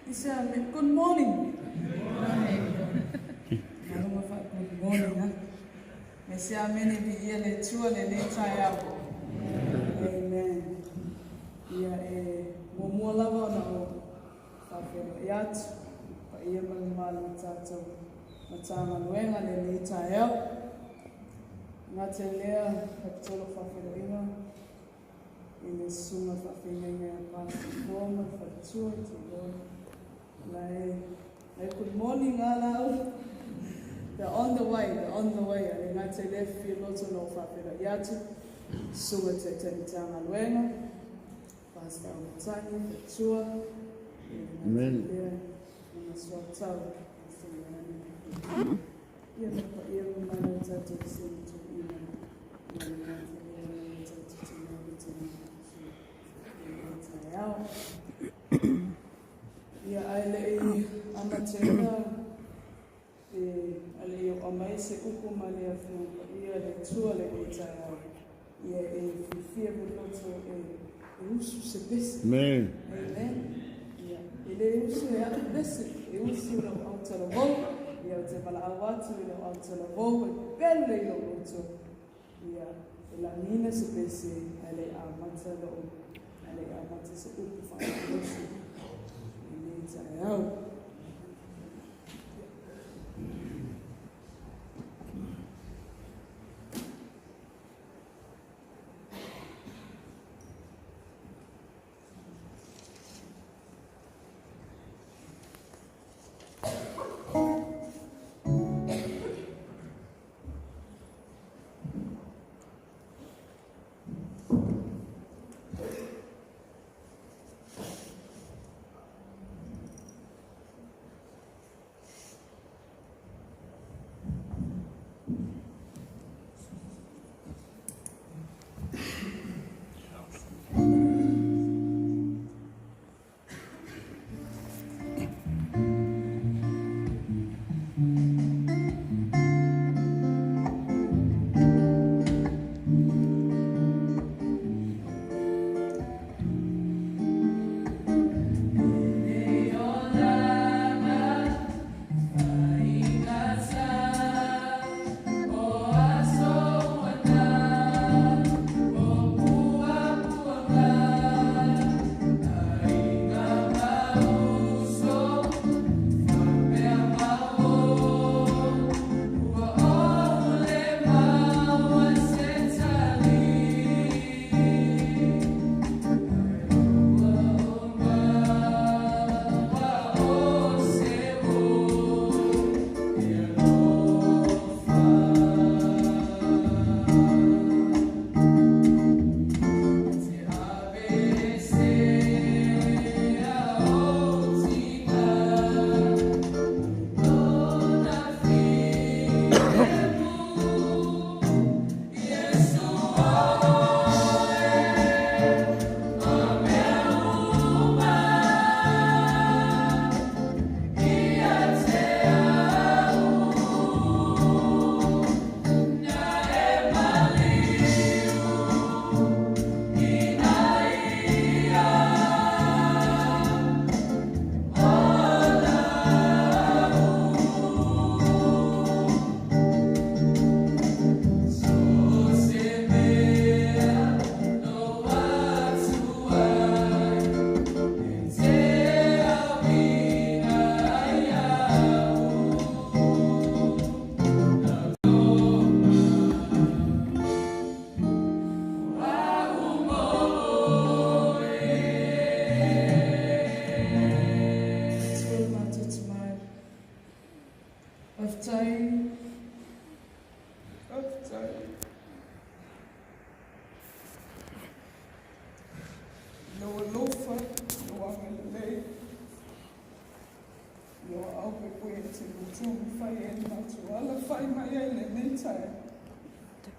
He said, good morning. Good morning. Me say many be here le tua le TAEAO. Amen. Ia mo lava na o whawhero iat, pa ia malu tātou matanga nuenga le TAEAO. Ngā te lea katolo whawhero inga, i le sunga whawhenga a pāsi kōma, whatua te loi. Lai good morning alau. They're on the way. Ale ngā te lea whio loto no whawhero iatu, sunga te mitanga nuenga, pāsi au matangi, whatua. Amen. Ngā sua tau. Ia mapa ia mana tātou sini tu ina. Ia ngā te lea mana tātou tino TAEAO. Ia aile i amatenga ale i o mai se upu male a whenua ia le tua le TAEAO. Ia whiwhia loto usu se besi. Amen. Ia le usu atu besi, usu ro autara vau. Ia te pala awatu i lo autara vau, pele i lo loto. Ia la nina se besi ale a mata lo, ale a mata se upu whanau. TAEAO.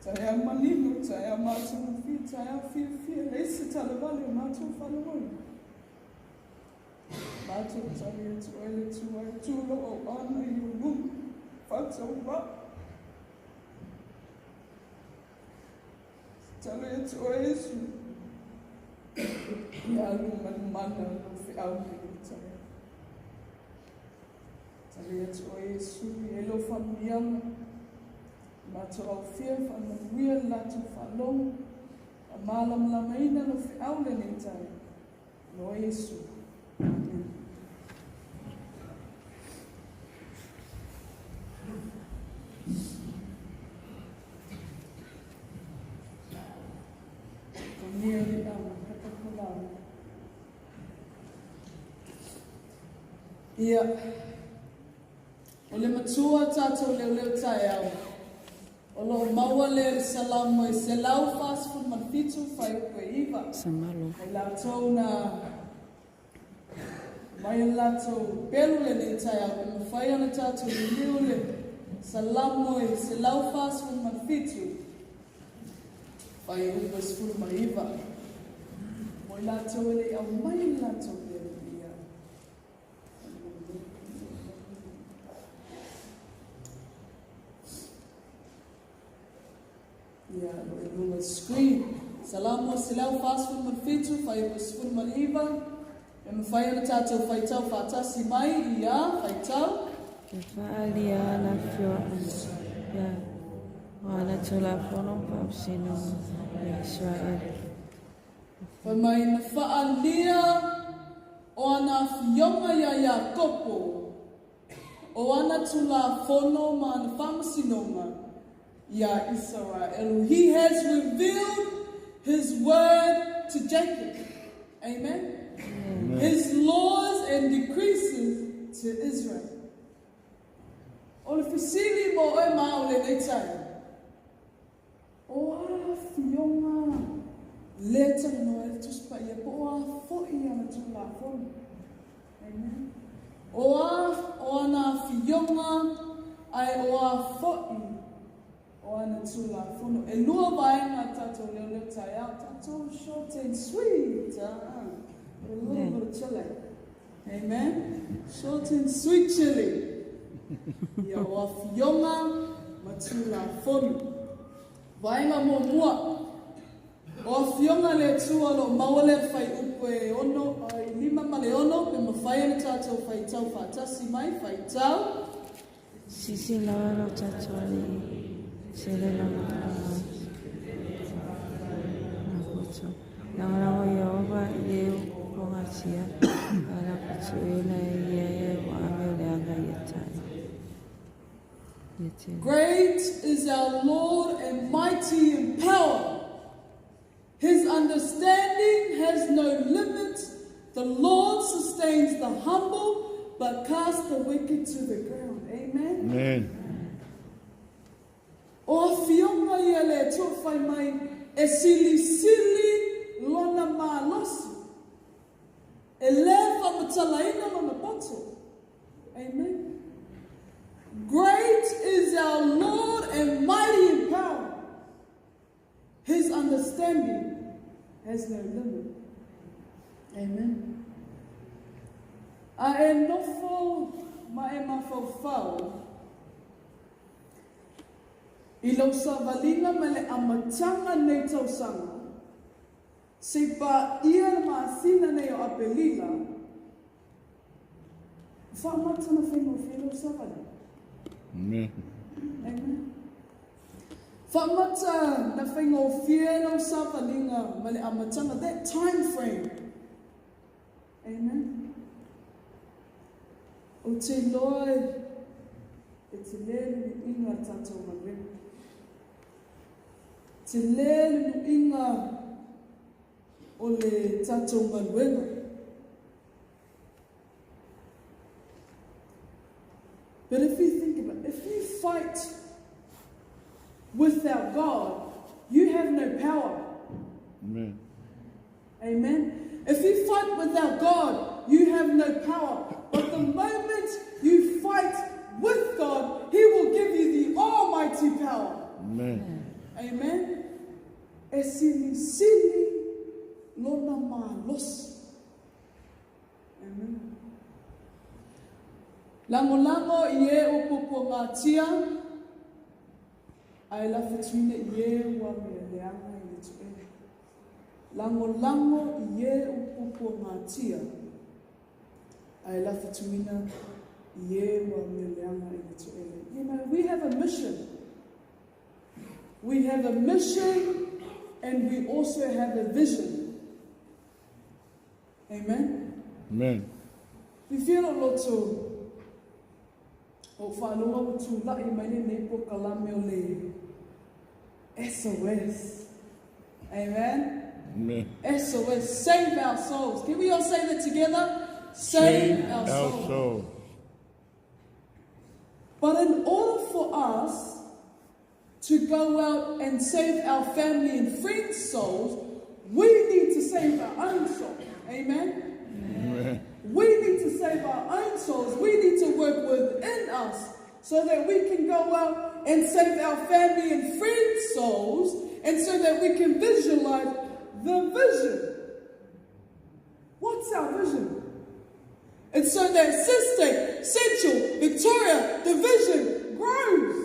TAEAO manino, TAEAO mātua whia, TAEAO whia, leise talavale o mātua whanawai. Mātua tari atu ele tua e tūlo o ana i o lumu, whatau wā. Tari atu o Esu, i alu mana no whiau ki o TAEAO. Let's always hello from young. Mato au fia whamanuia latu whalong. A malam lamaina no whiaule nei tai. No Iesu. Amen. Konia ni ama kakakulao. Ia. Ole matua tatou leo TAEAO. Olo maua le salamu e se lau fast food manfitu fai upe iwa. Samalo. E lautou na mai lautou pelu le nei TAEAO. E mawhai ana tatou liu le salamu e se lau fast food manfitu fai upe food ma iwa. Moi lautou ele au mai lautou pelu ia. Yeah, on the screen. Salamu silau fast food manfitu fai food maliva. E fai ana tatou fai tau fatasi mai ia fai tau. Ke whaali ana fio ia. Wana tula pono pa usino Israel. Fai mai na whaalia o ana fionga ia kopo. O ana tula fono ma na whamasinonga. Ya Israel. He has revealed his word to Jacob. Amen. Amen. His laws and decreases to Israel. O fisili mo e maule nei tai. O a fionga leta no e tuspa ia po a foi ana tula fono. Amen. O ana fionga ai o a foi o ana tula fono. E lua vaenga tatou leo TAEAO, tatou short and sweet. A little bit of chili. Amen. Short and sweet chili. Ia o a fionga matula fono. Vaenga mo mua. O a fionga le tua lo mawale fai upe ono, ai lima male ono, pe mawhai ana tatou fai tau fatasi mai, fai tau. Sisi lawa no tatou Sele la nakuto. Nangarawa Yehova yeu pongasia. Ala kutuela yeye wame leanga yetai. Great is our Lord and mighty in power. His understanding has no limit. The Lord sustains the humble, but casts the wicked to the ground. Amen. Amen. O fionga ia le tua whai mai e sili lona malosi. E le whamatalaina lona poto. Amen. Great is our Lord and mighty in power. His understanding has no limit. Amen. A e nofo ma e mawhawhau. I lau savalinga mele amatanga nei tausanga. Se pa ia maasina nei o apelila. Whamata na whenua whilo savalinga. Amen. Amen. Whamata na whenua whilo savalinga mele amatanga. That time frame. Amen. O te loe e te lele ni inga tatou mawenga. Te lele no inga o le tatou maluenga. But if you think about it, if you fight without God, you have no power. Amen. Amen. If you fight without God, you have no power. But the moment you fight with God, He will give you the almighty power. Amen. Amen. E sili lona malos. Amen. Lango ie upupo ngā tia. Ai la fituine ie wa me leanga i le tuele. Lango ie upupo ngā tia. Ai la fituine You know, we have a mission. We have a mission and we also have a vision. Amen? Amen. We feel a lot to o whanonga tu lai mai ne po kalame o le SOS. Amen? Amen. SOS, save our souls. Can we all say that together? Save our souls. But in order for us to go out and save our family and friends' souls, we need to save our own souls. Amen? Amen. We need to save our own souls. We need to work within us so that we can go out and save our family and friends' souls, and so that we can visualize the vision. What's our vision? It's so that Cystic, Central, Victoria, the vision grows.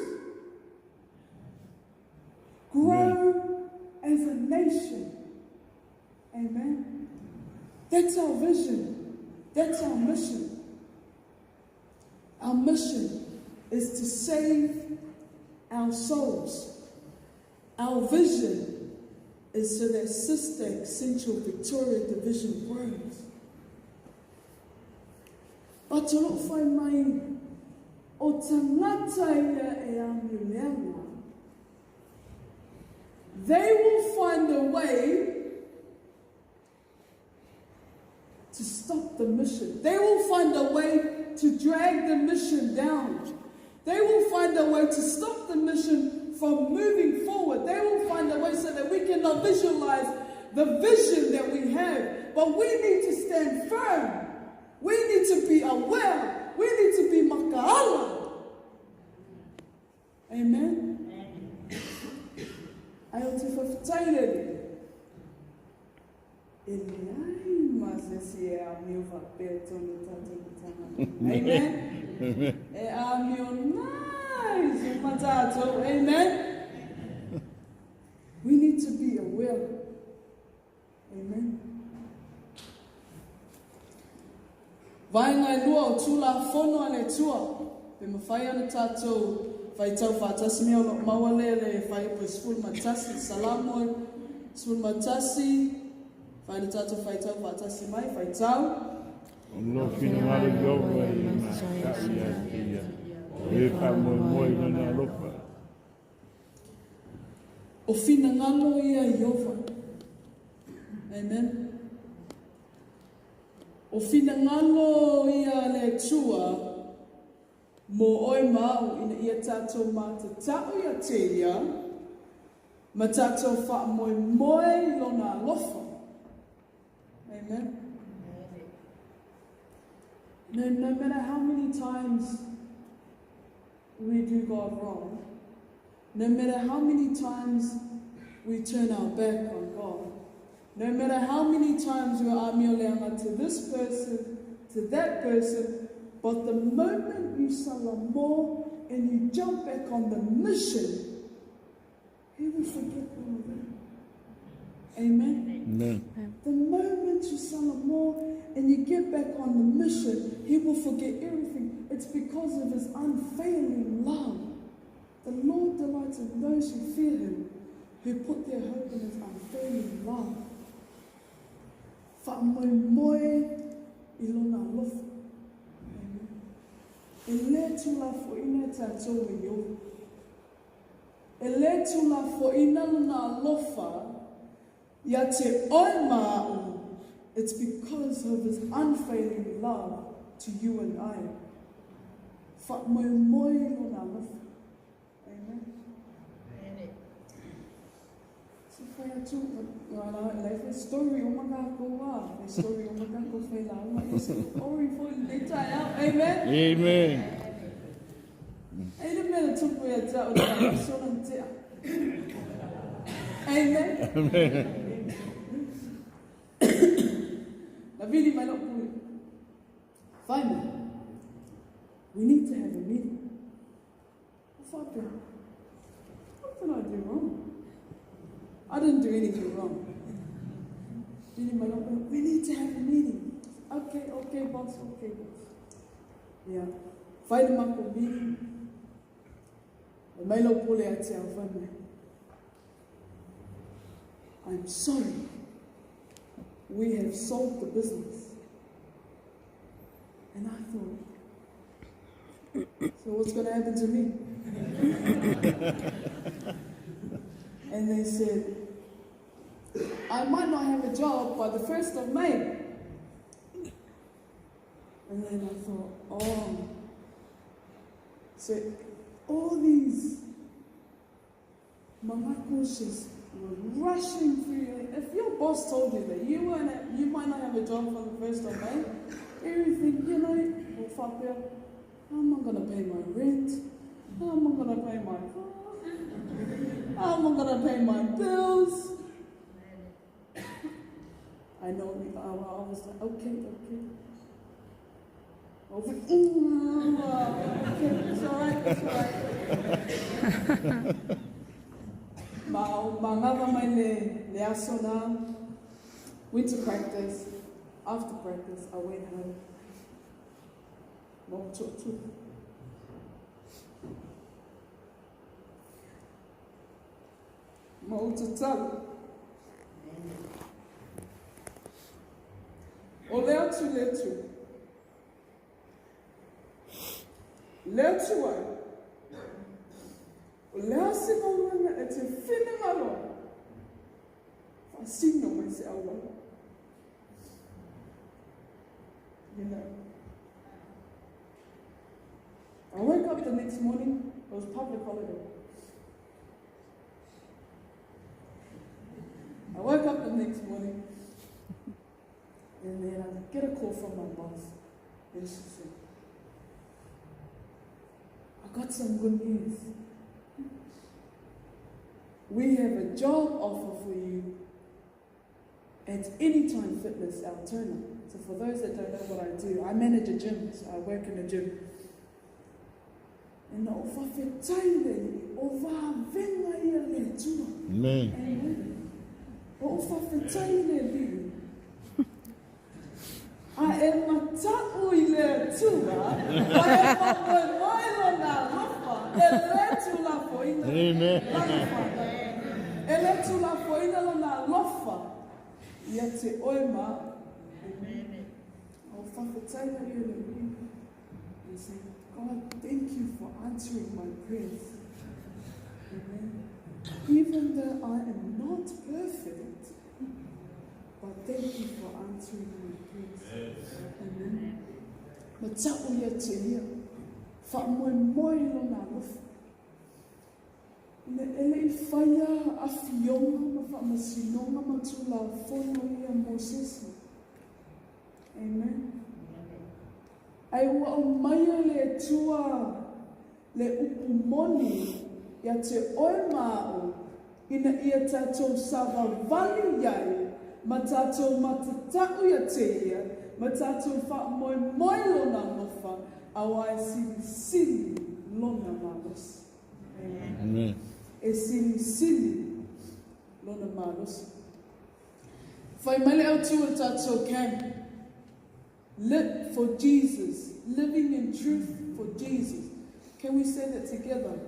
Grow as a nation. Amen? That's our vision. That's our mission. Our mission is to save our souls. Our vision is so that Cystic, Central, Victoria division grows. But to not find my o tangata ia e amileanga, they will find a way to stop the mission. They will find a way to drag the mission down. They will find a way to stop the mission from moving forward. They will find a way so that we cannot visualize the vision that we have. But we need to stand firm. We need to be aware. We need to be maka'ala. Amen? Ai o te whawhitairere. Amen? Amen? We need to be aware. Amen? Vai ngai lua o tula fono ale tua. Pe mawhai ana tātou whai tau whātasi mea o lo mawale le whai po sful matasi salamoi. Sful matasi. Whai na tātou whai tau whātasi mai, whai tau. Lo fina ngale yoga I ma e ka mo na lopa. O fina ngalo ia Iova. Amen. O fina ngalo ia le tua mo oi mau ina ia tātou mata tau ia te ia ma tātou wha moi lona lofa. Amen. No matter how many times we do God wrong, no matter how many times we turn our back on God, no matter how many times we are amioleanga to this person, to that person, but the moment you salamo and you jump back on the mission, he will forget all of it. Amen? Amen. The moment you salamo and you get back on the mission, he will forget everything. It's because of his unfailing love. The Lord delights in those who fear him, who put their hope in his unfailing love. Whamoimoe ilona lofa. E le tula fo ina tātou I o. E le tula fo ina lona lofa, ia te oi ma'u. It's because of his unfailing love to you and I. Whamoimoe ilona lofa. Amen. So whai atu, the story o makako wa, the story o makako whai lauma, is story for the TAEAO. Amen? Amen. Aina mea tupu e ta o ta sona tea. Amen? Amen. Na vili mai no pui. Finally, we need to have a meeting. What did I do wrong? I didn't do anything wrong. We need to have a meeting. Okay, boss, okay, boss. Yeah. Whai ni mako mini. E mai lau pole a te awhane. I'm sorry. We have sold the business. And I thought, so what's going to happen to me? And they said, I might not have a job by the 1st of May. And then I thought, oh. So all these mangakoshis were rushing through. If your boss told you that you might not have a job for the 1st of May, everything, will fuck you. How am I going to pay my rent? How am I going to pay my car? How am I going to pay my bills? I know, I was like, okay. Okay, it's all right. Mangava mai le aso na, went to practice. After practice, I went home. Mautatala. O leo tu. Leo tu ai. O leo se mawana e te whine maro. Fasino mai se awa. You know. I woke up the next morning, it was public holiday. I woke up the next morning, and then I get a call from my boss, and she said, I got some good news. We have a job offer for you at Anytime Fitness, Altona. So for those that don't know what I do, I manage a gym, so I work in a gym. And o whawhetai o whawenga ia le tua. Amen. O whawhetai le biru. A e matau I le tua, a e whawe mailo nā lafa, e le tula foina. Amen. E le tula foina lo nā lofa, ia te oima. Amen. O whawhetai le ia le biru. And say, God, thank you for answering my prayers. Amen. Even though I am not perfect, but thank you for answering my prayers. Amen. But ta'u ia te ia, wha'amoe lo nā lofa. Ne ele I whaia a fionga ma wha'amasinonga ma tula whono ia Moses. Amen. Ai ua o maia le tua le upumoni ia te oemao ina ia tātou savavali iai ma tātou matatau ia te ia ma tātou wha'amoe lona mofa au ai sili lona manos. Amen. E sili lona manos. Whai mele au tua tātou camp. Live for Jesus, living in truth for Jesus. Can we say that together?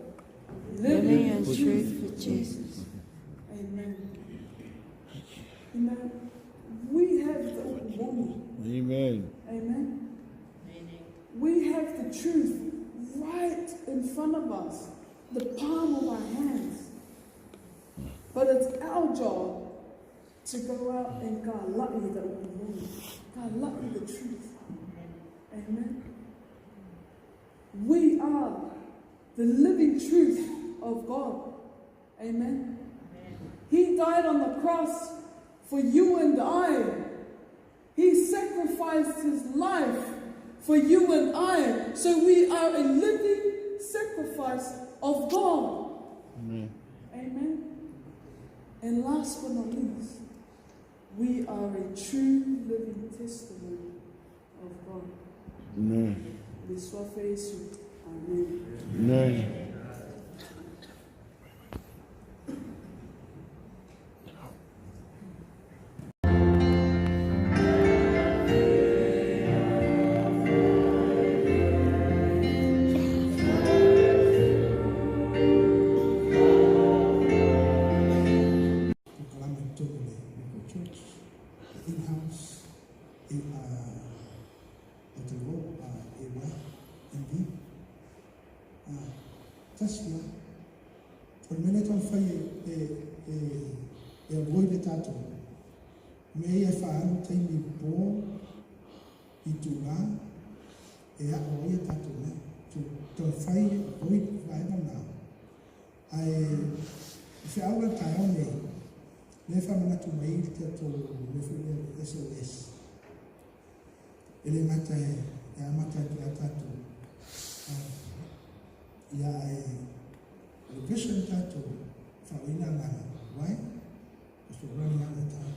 Living in truth for Jesus. Amen. You know, we have the woman. Amen. Amen. We have the truth right in front of us, the palm of our hands. But it's our job to go out and galai the woman. God love you the truth. Amen. We are the living truth of God. Amen. He died on the cross for you and I. He sacrificed his life for you and I. So we are a living sacrifice of God. Amen. Amen. And last but not least, we are a true living testimony of God. Amen. Amen. Amen. Otero, Ewa, Envy. Tasia. For minute on fire, a boy the tato. May I find tiny ball, Itula, a boy tato, to fire a boy right now. If I were TAEAO, never meant to make to SOS. Elemata, Yamata, Tato. Ya vision tattoo for Inanga, right? So running out of time.